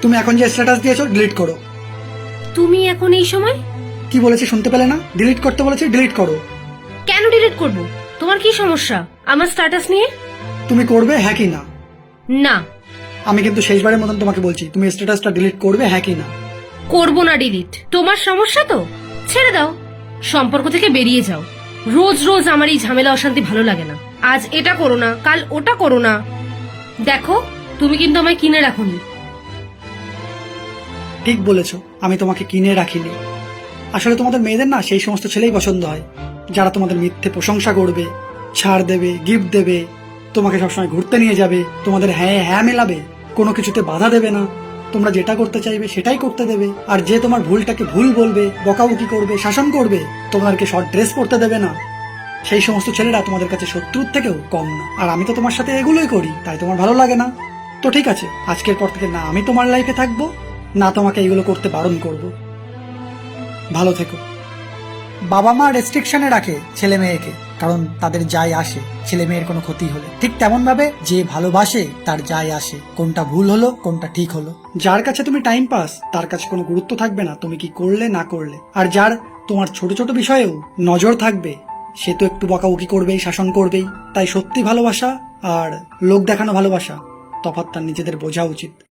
তুমি এখন যে স্ট্যাটাস দিয়েছো ডিলিট করো। তুমি এখন এই সময়? কি বলেছি শুনতে পেলে না? ডিলিট করতে বলেছি, ডিলিট করো। কেন ডিলিট করব? তোমার কি সমস্যা আমার স্ট্যাটাস নিয়ে? তুমি করবে হ্যাঁ কি না? না, আমি কিন্তু শেষবারের মতন তোমাকে বলছি, তুমি স্ট্যাটাসটা ডিলিট করবে হ্যাঁ কি না? করব না ডিলিট। তোমার সমস্যা তো, ছেড়ে দাও, সম্পর্ক থেকে বেরিয়ে যাও। রোজ রোজ আমার এই ঝামেলা অশান্তি ভালো লাগে না। আজ এটা করো না, কাল ওটা করো না। দেখো, তুমি কিন্তু আমায় কিনে রাখোনি। ঠিক বলেছো, আমি তোমাকে কিনে রাখিনি। আসলে তোমাদের মেয়েদের না সেই সমস্ত ছেলেই পছন্দ হয়, যারা তোমাদের মিথ্যে প্রশংসা করবে, ছাড় দেবে, গিফট দেবে, তোমাকে সবসময় ঘুরতে নিয়ে যাবে, তোমাদের হ্যাঁ হ্যাঁ মেলাবে, কোনো কিছুতে বাধা দেবে না, তোমরা যেটা করতে চাইবে সেটাই করতে দেবে। আর যে তোমার ভুলটাকে ভুল বলবে, বকাবকি করবে, শাসন করবে, তোমাদেরকে শর্ট ড্রেস পরতে দেবে না, সেই সমস্ত ছেলেরা তোমাদের কাছে শত্রুর থেকেও কম না। আর আমি তো তোমার সাথে এগুলোই করি, তাই তোমার ভালো লাগে না। তো ঠিক আছে, আজকের পর থেকে না আমি তোমার লাইফে থাকবো, না তোমাকে এগুলো করতে বারণ করব। ভালো থেকো। বাবা মা রেস্ট্রিকশনে রাখে ছেলে মেয়েকে, কারণ তাদের যাই আসে ছেলে মেয়ের কোনো ক্ষতি হলে। ঠিক তেমন ভাবে যে ভালোবাসে তার যাই আসে কোনটা ভুল হলো কোনটা ঠিক হলো। যার কাছে তুমি টাইম পাস তার কাছে কোনো গুরুত্ব থাকবে না তুমি কি করলে না করলে। আর যার তোমার ছোট ছোট বিষয়েও নজর থাকবে সে তো একটু বকাবকি করবেই, শাসন করবেই। তাই সত্যি ভালোবাসা আর লোক দেখানো ভালোবাসা তফাৎটা নিজেদের বোঝা উচিত।